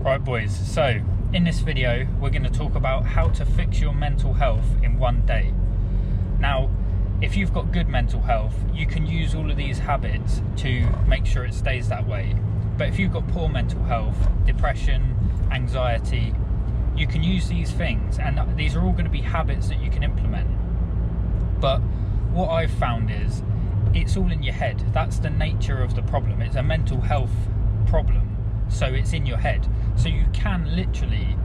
Right boys, so in this video we're going to talk about how to fix your mental health in one day. Now, if you've got good mental health, you can use all of these habits to make sure it stays that way. But if you've got poor mental health, depression, anxiety, you can use these things, and these are all going to be habits that you can implement. But what I've found is it's all in your head. That's the nature of the problem. It's a mental health problem, so it's in your head. So you can literally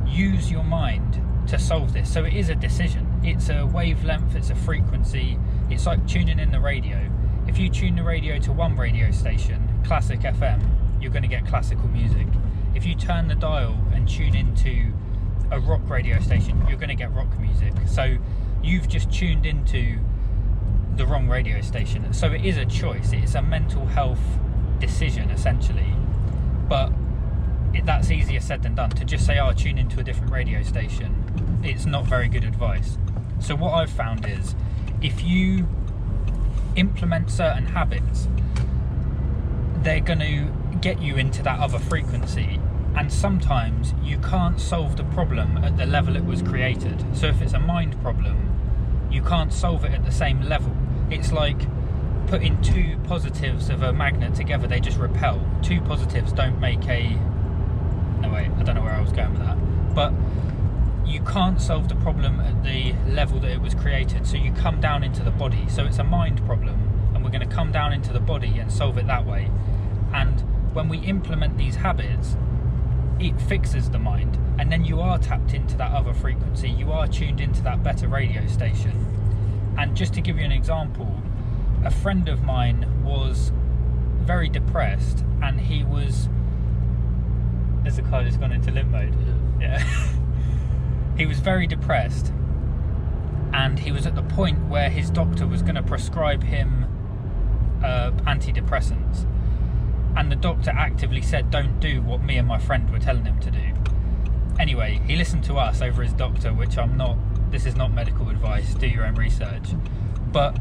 use your mind to solve this. So it is a decision. It's a wavelength, it's a frequency. It's like tuning in the radio. If you tune the radio to one radio station, classic FM, you're going to get classical music. If you turn the dial and tune into a rock radio station, you're going to get rock music. So you've just tuned into the wrong radio station. So it is a choice. It's a mental health decision essentially. But that's easier said than done. To just say, oh, tune into a different radio station, it's not very good advice. So what I've found is, if you implement certain habits, they're going to get you into that other frequency. And sometimes you can't solve the problem at the level it was created. So if it's a mind problem, you can't solve it at the same level. It's like putting two positives of a magnet together, they just repel. Two positives don't make a... No, wait, I don't know where I was going with that. But you can't solve the problem at the level that it was created. So you come down into the body. So it's a mind problem, and we're going to come down into the body and solve it that way. And when we implement these habits, it fixes the mind. And then you are tapped into that other frequency. You are tuned into that better radio station. And just to give you an example, a friend of mine was very depressed, and he was... Has the car just gone into limp mode? Yeah. He was very depressed, and he was at the point where his doctor was going to prescribe him antidepressants, and the doctor actively said, don't do what me and my friend were telling him to do. Anyway, he listened to us over his doctor, which this is not medical advice, do your own research. But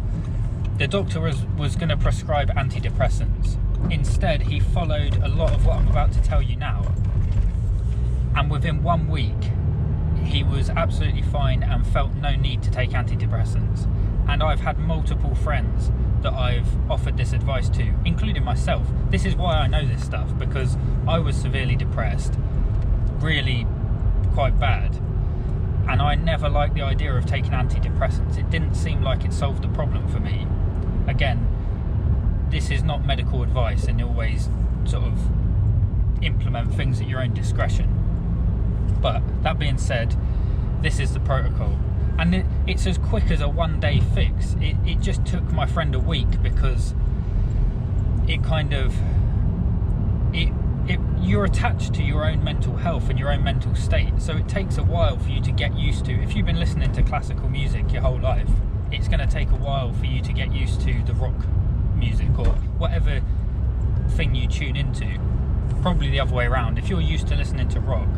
the doctor was going to prescribe antidepressants. Instead, he followed a lot of what I'm about to tell you now. And within 1 week, he was absolutely fine and felt no need to take antidepressants. And I've had multiple friends that I've offered this advice to, including myself. This is why I know this stuff, because I was severely depressed, really quite bad. And I never liked the idea of taking antidepressants. It didn't seem like it solved the problem for me. Again, this is not medical advice, and always sort of implement things at your own discretion. But that being said, this is the protocol. And it's as quick as a 1 day fix. It just took my friend a week, because it kind of... you're attached to your own mental health and your own mental state, so it takes a while for you to get used to. If you've been listening to classical music your whole life, it's going to take a while for you to get used to the rock music or whatever thing you tune into. Probably the other way around. If you're used to listening to rock,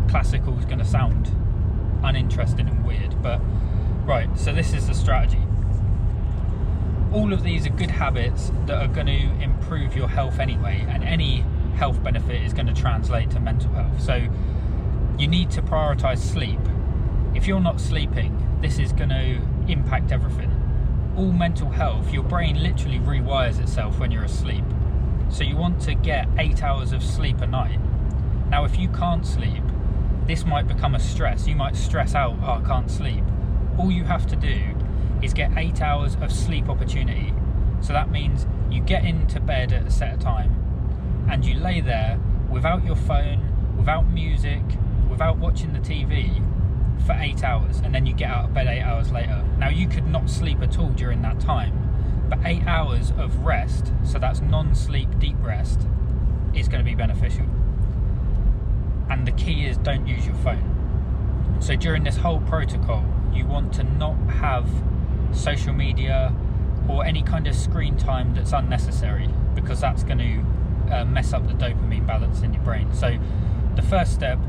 classical is going to sound uninteresting and weird. But right, so this is the strategy. All of these are good habits that are going to improve your health anyway, and any health benefit is going to translate to mental health. So you need to prioritize sleep. If you're not sleeping, this is going to impact everything. All mental health, your brain literally rewires itself when you're asleep. So you want to get 8 hours of sleep a night. Now, if you can't sleep, this might become a stress. You might stress out, oh, I can't sleep. All you have to do is get 8 hours of sleep opportunity. So that means you get into bed at a set time, and you lay there without your phone, without music, without watching the TV for 8 hours, and then you get out of bed 8 hours later. Now, you could not sleep at all during that time, but 8 hours of rest, so that's non-sleep deep rest, is going to be beneficial. And the key is, don't use your phone. So during this whole protocol, you want to not have social media or any kind of screen time that's unnecessary, because that's going to mess up the dopamine balance in your brain. So the first step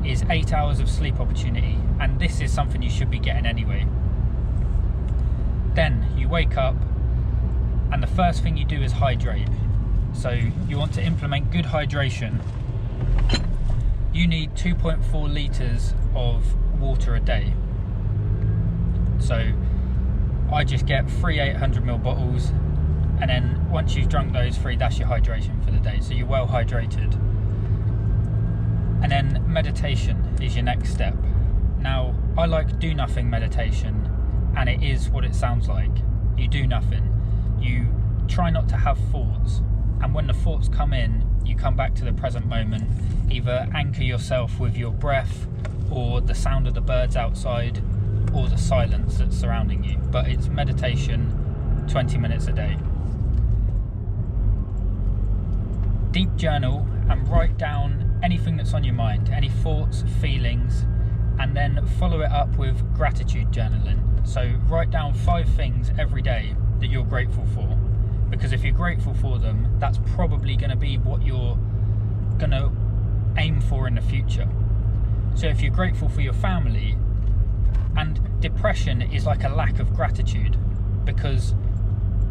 is 8 hours of sleep opportunity, and this is something you should be getting anyway. Then you wake up, and the first thing you do is hydrate. So you want to implement good hydration you need 2.4 litres of water a day. So I just get 3 800ml bottles, and then once you've drunk those 3, that's your hydration for the day, so you're well hydrated. And then meditation is your next step. Now, I like do nothing meditation, and it is what it sounds like. You do nothing. You try not to have thoughts, and when the thoughts come in, you come back to the present moment. Either anchor yourself with your breath, or the sound of the birds outside, or the silence that's surrounding you. But it's meditation, 20 minutes a day. Deep journal and write down anything that's on your mind, any thoughts, feelings, and then follow it up with gratitude journaling. So write down 5 things every day that you're grateful for, because if you're grateful for them, that's probably going to be what you're going to aim for in the future. So if you're grateful for your family, and depression is like a lack of gratitude, because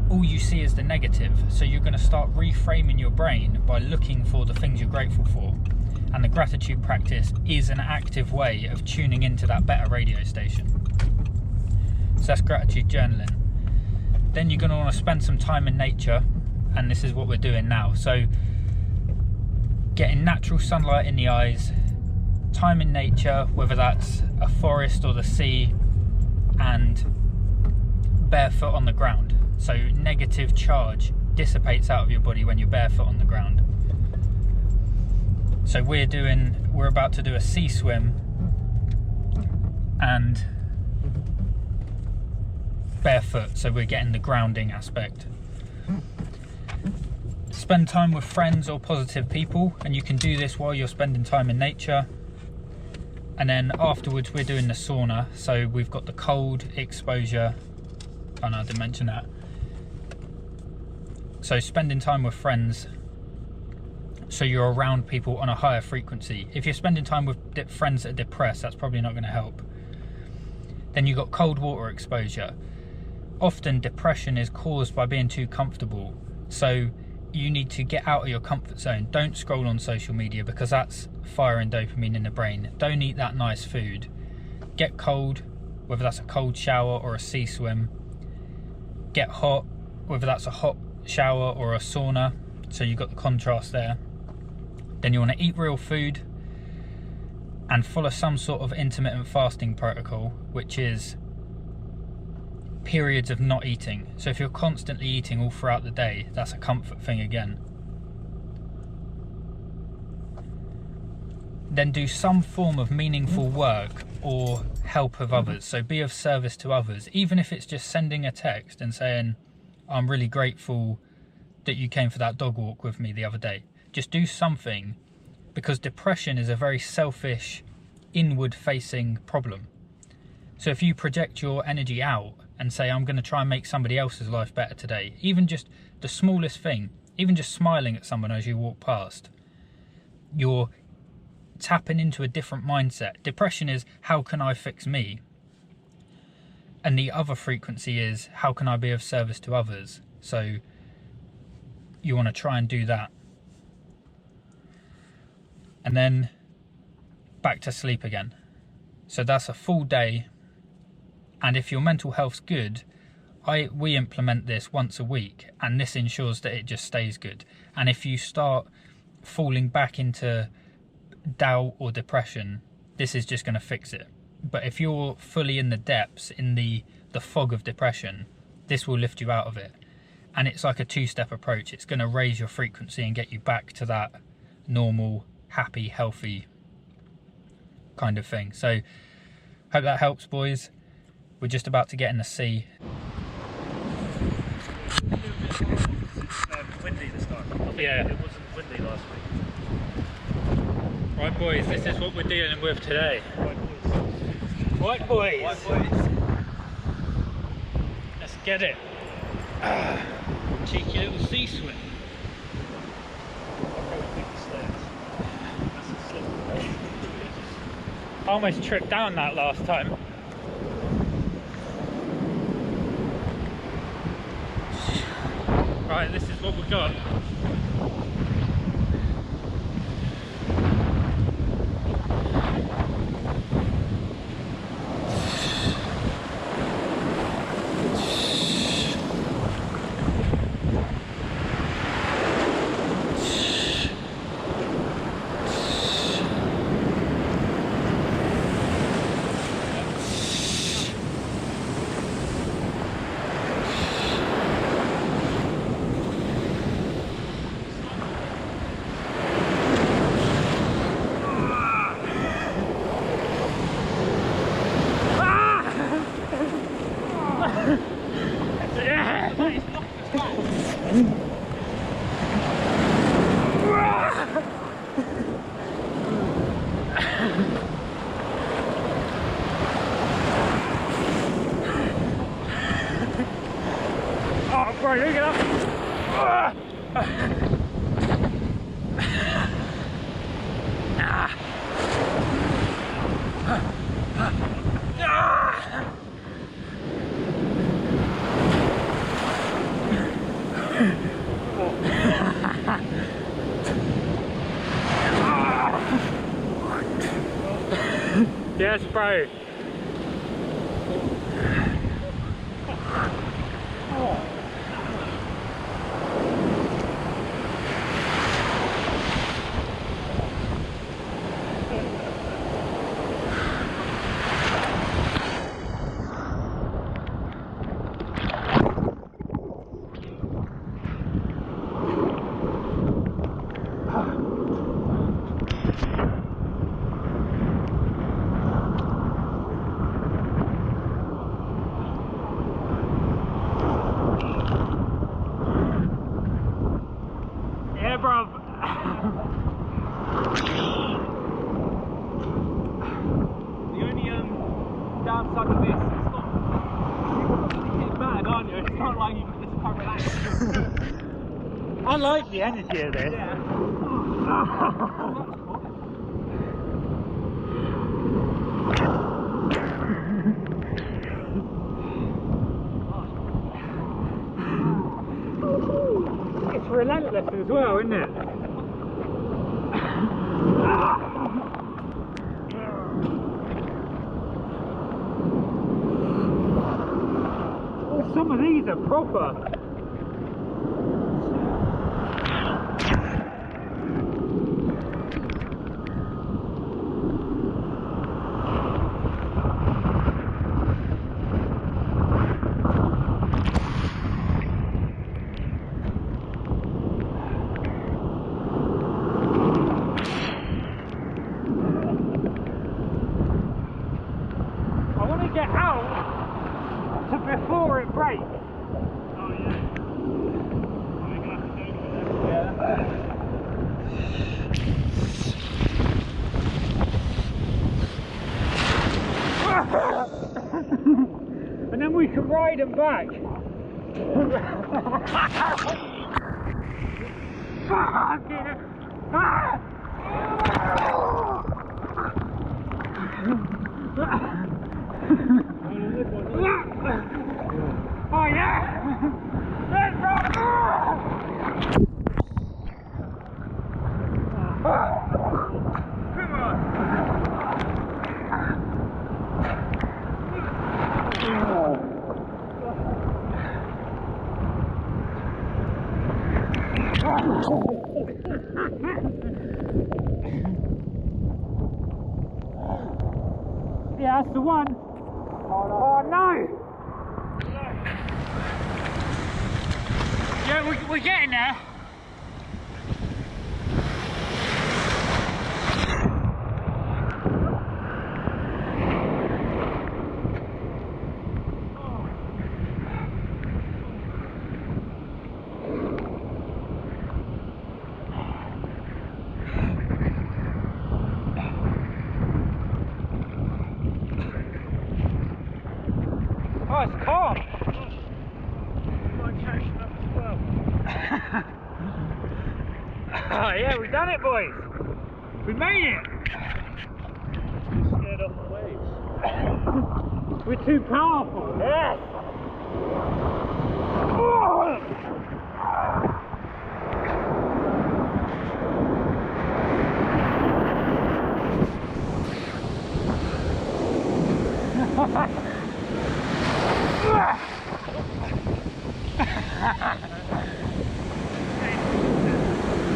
all you see is the negative, so you're going to start reframing your brain by looking for the things you're grateful for. And the gratitude practice is an active way of tuning into that better radio station. So that's gratitude journaling. Then you're going to want to spend some time in nature, and this is what we're doing now. So getting natural sunlight in the eyes, time in nature, whether that's a forest or the sea, and barefoot on the ground. So negative charge dissipates out of your body when you're barefoot on the ground. So we're about to do a sea swim and barefoot, so we're getting the grounding aspect. Spend time with friends or positive people, and you can do this while you're spending time in nature. And then afterwards we're doing the sauna, so we've got the cold exposure. Oh no, I didn't mention that. So spending time with friends, so you're around people on a higher frequency. If you're spending time with friends that are depressed, that's probably not going to help. Then you've got cold water exposure. Often depression is caused by being too comfortable, so you need to get out of your comfort zone. Don't scroll on social media, because that's firing dopamine in the brain. Don't eat that nice food. Get cold, whether that's a cold shower or a sea swim. Get hot, whether that's a hot shower or a sauna, so you've got the contrast there. Then you want to eat real food and follow some sort of intermittent fasting protocol, which is periods of not eating. So if you're constantly eating all throughout the day, that's a comfort thing again. Then do some form of meaningful work or help of others. So be of service to others, even if it's just sending a text and saying, I'm really grateful that you came for that dog walk with me the other day. Just do something, because depression is a very selfish, inward facing problem. So if you project your energy out and say, I'm going to try and make somebody else's life better today, even just the smallest thing, even just smiling at someone as you walk past, you're tapping into a different mindset. Depression is, how can I fix me? And the other frequency is, how can I be of service to others? So you want to try and do that. And then back to sleep again. So that's a full day. And if your mental health's good, we implement this once a week, and this ensures that it just stays good. And if you start falling back into doubt or depression, this is just going to fix it. But if you're fully in the depths, in the fog of depression, this will lift you out of it. And it's like a 2-step approach. It's going to raise your frequency and get you back to that normal, happy, healthy kind of thing. So hope that helps, boys. We're just about to get in the sea. Windy this time. Yeah. It wasn't windy last week. Right, boys, this is what we're dealing with today. Right, boys. Right, boys. Let's get it. Cheeky little sea swim. I almost tripped down that last time. Right, this is what we got. Yes, bro. Yeah, bruv. The only downside of this, you're mad, aren't you? It's not like you can just quite relax. I like the energy of this. Yeah. It's relentless as well, isn't it? Oh, some of these are proper. I want to get out to before it breaks. Oh yeah. We're gonna have to go for that. And then we can ride them back. Oh yeah! Let's go! Come on! Yeah, that's the one. Oh no! Yeah, we're getting there. Oh, it's calm. Might catch them up as well. Oh yeah, we've done it, boys. We made it. Too scared off the waves. We're too powerful. Yes.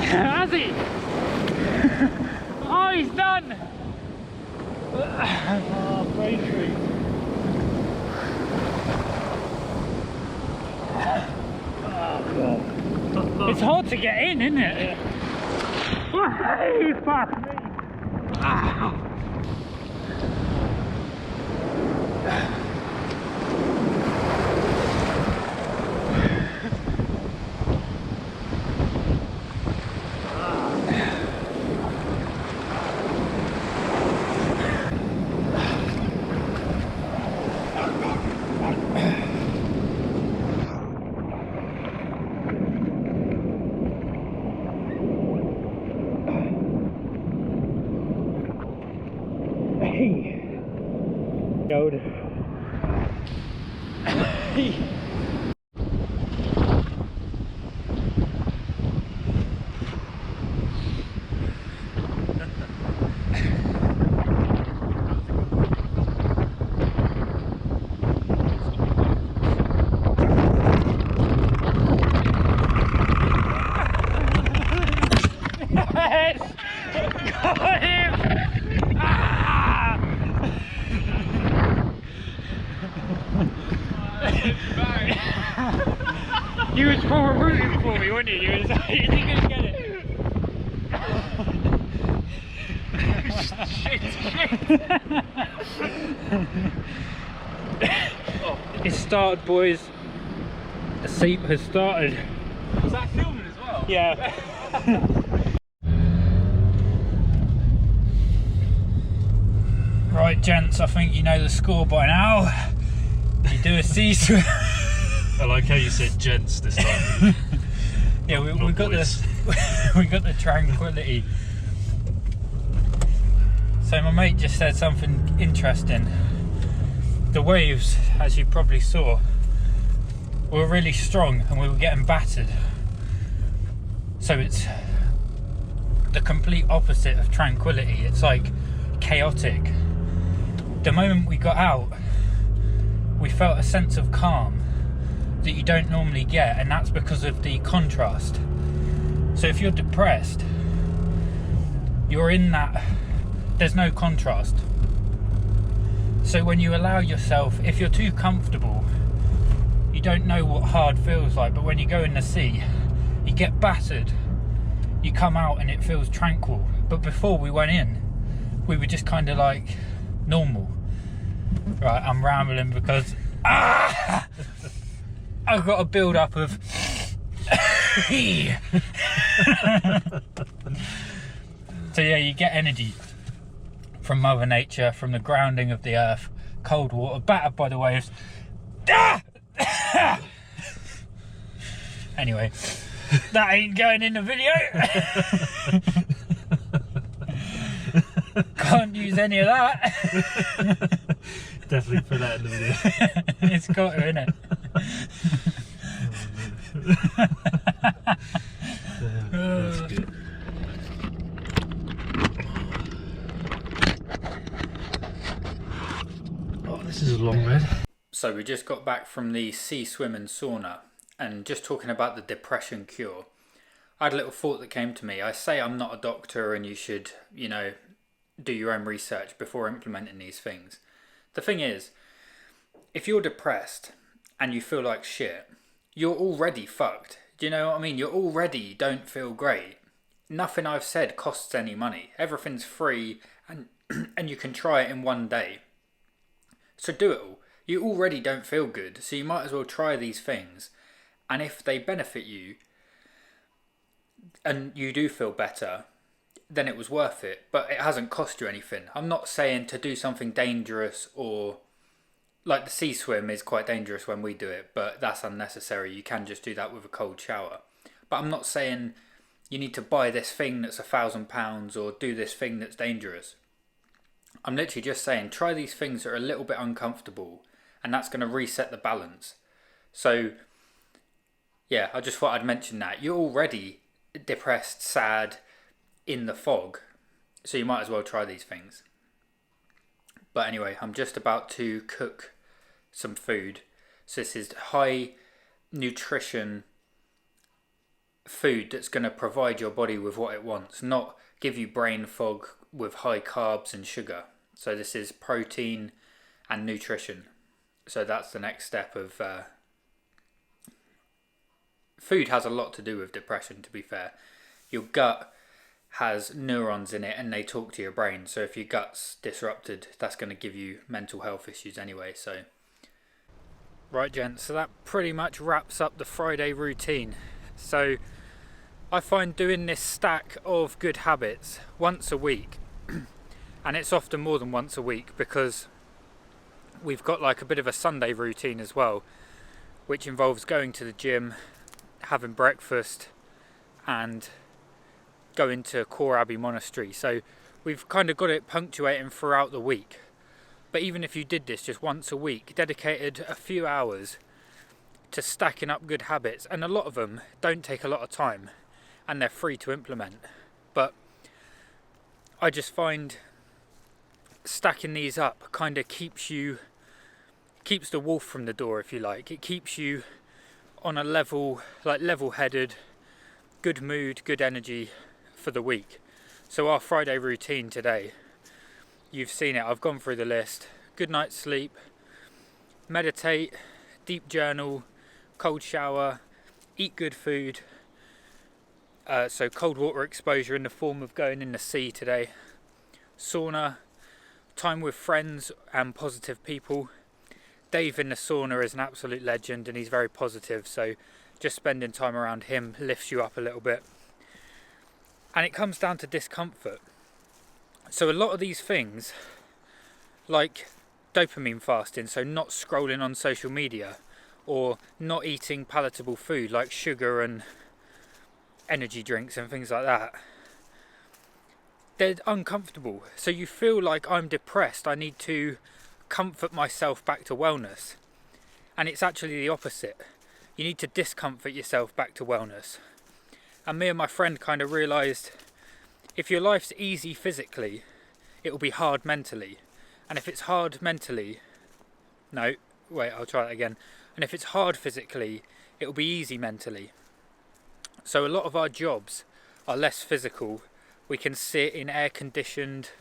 Has he? Oh, he's done. Oh, bravery. It's hard to get in, isn't it? Yeah. Hey, fuck me. Yoda. got him! Ah! You was forward rooting for me, weren't you? You was like, is he gonna get it? Shit. Oh. It's started, boys. The seep has started. Was that filming as well? Yeah. Right, gents, I think you know the score by now. You do a sea swim. I like how you said gents this time. Yeah, we got boys. we got the tranquility. So my mate just said something interesting. The waves, as you probably saw, were really strong and we were getting battered. So it's the complete opposite of tranquility. It's like chaotic. The moment we got out, we felt a sense of calm that you don't normally get, and that's because of the contrast. So if you're depressed, you're in that, there's no contrast. So when you allow yourself, if you're too comfortable, you don't know what hard feels like, but when you go in the sea, you get battered, you come out and it feels tranquil. But before we went in, we were just kind of like normal. Right, I'm rambling because I've got a build up of so yeah, you get energy from Mother Nature, from the grounding of the earth, cold water, battered by the waves. Anyway, that ain't going in the video. Can't use any of that. Definitely put that in the video. It's got to, innit? That's good. Oh, this is a long red. So we just got back from the sea swim and sauna, and just talking about the depression cure, I had a little thought that came to me. I say I'm not a doctor and you should, you know, do your own research before implementing these things. The thing is, if you're depressed and you feel like shit, you're already fucked. Do you know what I mean? You already don't feel great. Nothing I've said costs any money. Everything's free and and you can try it in one day. So do it all. You already don't feel good, so you might as well try these things. And if they benefit you and you do feel better, then it was worth it, but it hasn't cost you anything. I'm not saying to do something dangerous, or like the sea swim is quite dangerous when we do it, but that's unnecessary. You can just do that with a cold shower. But I'm not saying you need to buy this thing that's £1,000 or do this thing that's dangerous. I'm literally just saying try these things that are a little bit uncomfortable, and that's going to reset the balance. So yeah, I just thought I'd mention that. You're already depressed, sad, in the fog, so you might as well try these things. But anyway, I'm just about to cook some food. So this is high nutrition food that's going to provide your body with what it wants, not give you brain fog with high carbs and sugar. So this is protein and nutrition. So that's the next step of food has a lot to do with depression, to be fair. Your gut has neurons in it and they talk to your brain. So if your gut's disrupted, that's going to give you mental health issues anyway. So right, gents, so that pretty much wraps up the Friday routine. So I find doing this stack of good habits once a week, and it's often more than once a week because we've got like a bit of a Sunday routine as well, which involves going to the gym, having breakfast and going to Core Abbey Monastery. So we've kind of got it punctuating throughout the week. But even if you did this just once a week, dedicated a few hours to stacking up good habits, and a lot of them don't take a lot of time and they're free to implement. But I just find stacking these up kind of keeps the wolf from the door, if you like. It keeps you on a level, like level-headed, good mood, good energy for the week. So our Friday routine today, you've seen it, I've gone through the list. Good night's sleep, meditate, deep journal, cold shower, eat good food, so cold water exposure in the form of going in the sea today, sauna, time with friends and positive people. Dave in the sauna is an absolute legend and he's very positive, so just spending time around him lifts you up a little bit. And it comes down to discomfort. So a lot of these things, like dopamine fasting, so not scrolling on social media, or not eating palatable food like sugar and energy drinks and things like that, they're uncomfortable. So you feel like, I'm depressed, I need to comfort myself back to wellness. And it's actually the opposite. You need to discomfort yourself back to wellness. And me and my friend kind of realised, if your life's easy physically, it will be hard mentally. And if it's hard mentally, I'll try that again. And if it's hard physically, it will be easy mentally. So a lot of our jobs are less physical. We can sit in air-conditioned,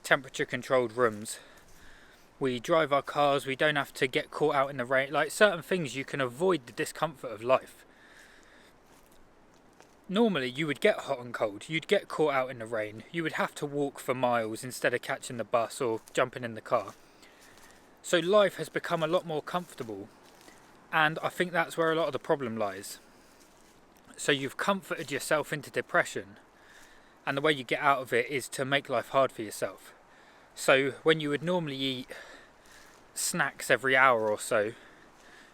temperature-controlled rooms. We drive our cars, we don't have to get caught out in the rain. Like certain things, you can avoid the discomfort of life. Normally you would get hot and cold, you'd get caught out in the rain, you would have to walk for miles instead of catching the bus or jumping in the car. So life has become a lot more comfortable, and I think that's where a lot of the problem lies. So you've comforted yourself into depression, and the way you get out of it is to make life hard for yourself. So when you would normally eat snacks every hour or so,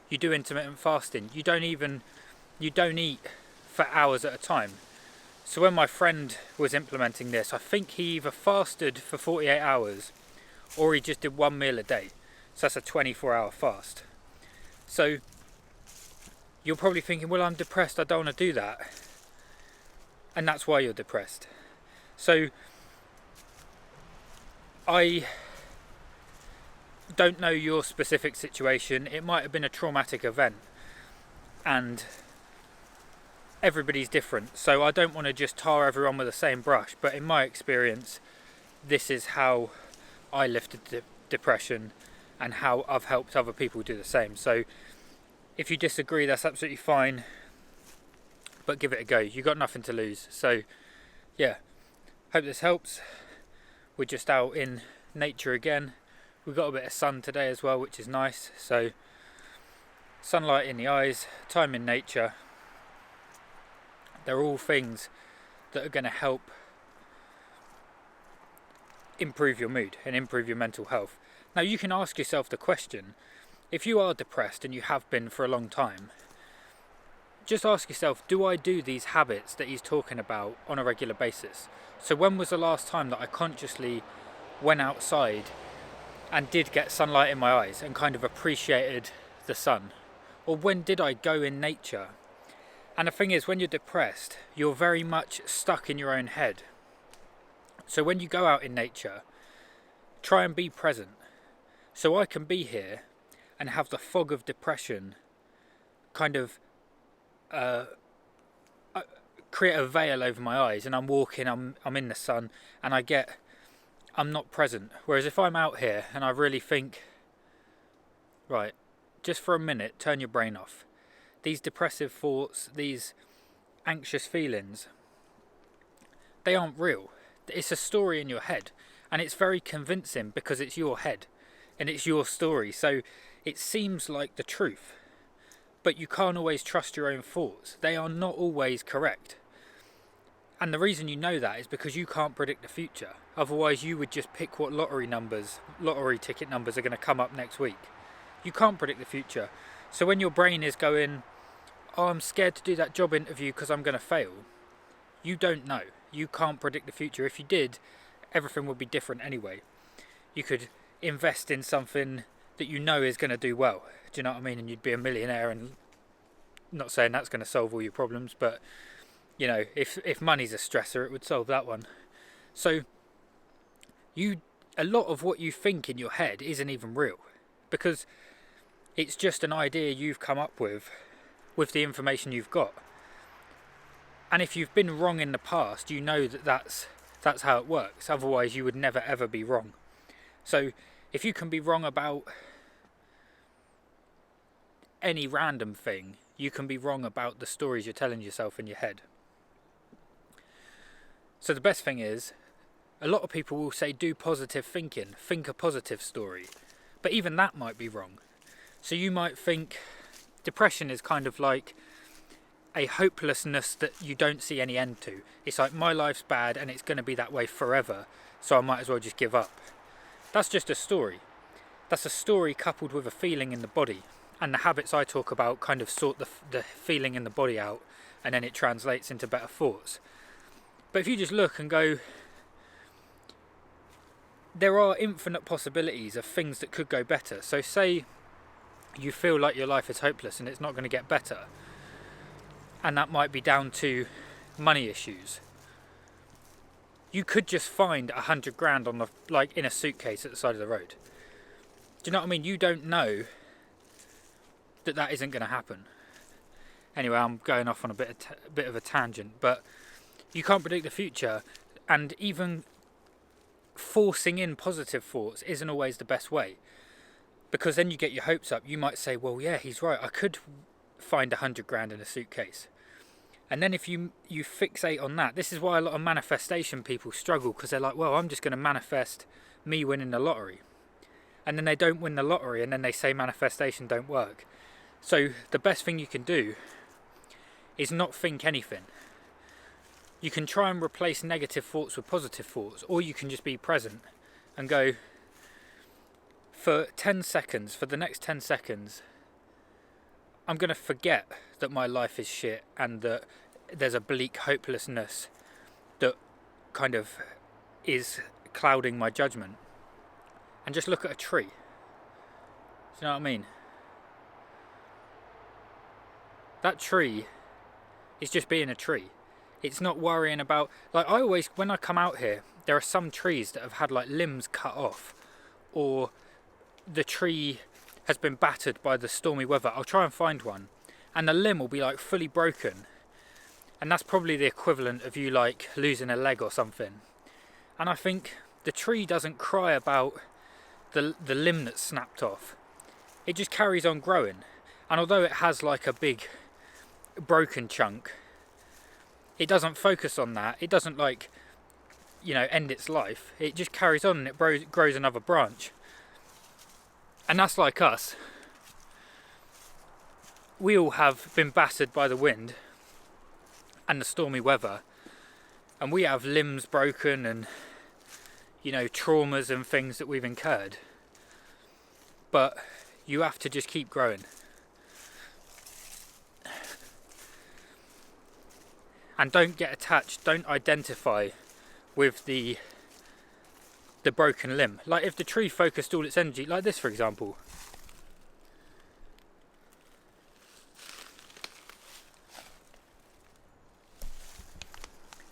you do intermittent fasting. You don't eat for hours at a time. So when my friend was implementing this, I think he either fasted for 48 hours or he just did one meal a day. So that's a 24-hour fast. So you're probably thinking, well, I'm depressed, I don't want to do that. And that's why you're depressed. So I don't know your specific situation. It might have been a traumatic event, and everybody's different. So I don't want to just tar everyone with the same brush, but in my experience, this is how I lifted depression and how I've helped other people do the same. So if you disagree, that's absolutely fine, but give it a go. You've got nothing to lose. So yeah, hope this helps. We're just out in nature again. We've got a bit of sun today as well, which is nice. So sunlight in the eyes, time in nature, they're all things that are going to help improve your mood and improve your mental health. Now you can ask yourself the question, if you are depressed and you have been for a long time, just ask yourself, do I do these habits that he's talking about on a regular basis? So when was the last time that I consciously went outside and did get sunlight in my eyes and kind of appreciated the sun? Or when did I go in nature? And the thing is, when you're depressed, you're very much stuck in your own head. So when you go out in nature, try and be present. So I can be here and have the fog of depression kind of create a veil over my eyes, and I'm walking, I'm in the sun, and I'm not present. Whereas if I'm out here and I really think, right, just for a minute, turn your brain off. These depressive thoughts, these anxious feelings, they aren't real. It's a story in your head, and it's very convincing because it's your head and it's your story. So it seems like the truth, but you can't always trust your own thoughts. They are not always correct. And the reason you know that is because you can't predict the future. Otherwise you would just pick what lottery ticket numbers are going to come up next week. You can't predict the future. So when your brain is going, oh, I'm scared to do that job interview because I'm going to fail, you don't know. You can't predict the future. If you did, everything would be different anyway. You could invest in something that you know is going to do well. Do you know what I mean? And you'd be a millionaire, and not saying that's going to solve all your problems, but you know, if money's a stressor, it would solve that one. So a lot of what you think in your head isn't even real, because it's just an idea you've come up with the information you've got. And if you've been wrong in the past, you know that that's That's how it works. Otherwise you would never ever be wrong. So if you can be wrong about any random thing, you can be wrong about the stories you're telling yourself in your head. So the best thing is, a lot of people will say do positive thinking, think a positive story, but even that might be wrong. So you might think depression is kind of like a hopelessness that you don't see any end to. It's like, my life's bad and it's going to be that way forever, so I might as well just give up. That's just a story. That's a story coupled with a feeling in the body, and the habits I talk about kind of sort the feeling in the body out, and then it translates into better thoughts. But if you just look and go, there are infinite possibilities of things that could go better. So say you feel like your life is hopeless and it's not going to get better, and that might be down to money issues. You could just find 100 grand on in a suitcase at the side of the road. Do you know what I mean? You don't know that isn't going to happen. Anyway, I'm going off on a bit of a tangent, but you can't predict the future, and even forcing in positive thoughts isn't always the best way, because then you get your hopes up. You might say, well, yeah, he's right, I could find 100 grand in a suitcase. And then if you fixate on that, this is why a lot of manifestation people struggle, because they're like, well, I'm just going to manifest me winning the lottery, and then they don't win the lottery, and then they say manifestation don't work. So the best thing you can do is not think anything. You can try and replace negative thoughts with positive thoughts, or you can just be present and go, for 10 seconds, for the next 10 seconds, I'm going to forget that my life is shit and that there's a bleak hopelessness that kind of is clouding my judgment, and just look at a tree. Do you know what I mean? That tree is just being a tree. It's not worrying about, like, I always, when I come out here, there are some trees that have had like limbs cut off, or the tree has been battered by the stormy weather. I'll try and find one, and the limb will be like fully broken, and that's probably the equivalent of you like losing a leg or something. And I think the tree doesn't cry about the limb that's snapped off. It just carries on growing, and although it has like a big broken chunk, it doesn't focus on that. It doesn't end its life. It just carries on, and it grows another branch. And that's like us. We all have been battered by the wind and the stormy weather, and we have limbs broken and traumas and things that we've incurred. But you have to just keep growing. And don't get attached, don't identify with the broken limb. Like if the tree focused all its energy, like this for example.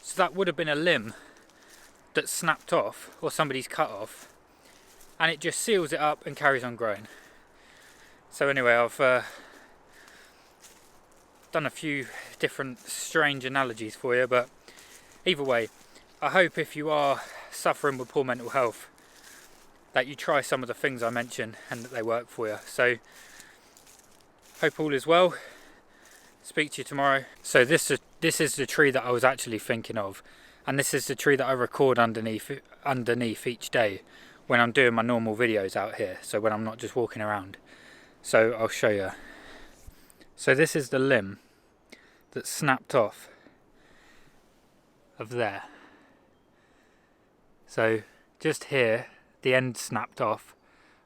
So that would have been a limb that snapped off, or somebody's cut off, and it just seals it up and carries on growing. So anyway, I've done a few different strange analogies for you, but either way, I hope if you are suffering with poor mental health that you try some of the things I mentioned and that they work for you. So hope all is well. Speak to you tomorrow. So this is the tree that I was actually thinking of, and this is the tree that I record underneath each day when I'm doing my normal videos out here, so when I'm not just walking around. So I'll show you. So this is the limb that snapped off of there. So just here, the end snapped off,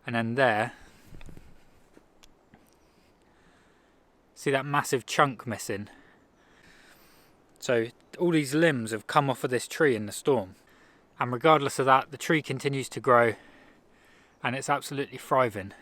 and then there, see that massive chunk missing? So all these limbs have come off of this tree in the storm, and regardless of that, the tree continues to grow, and it's absolutely thriving.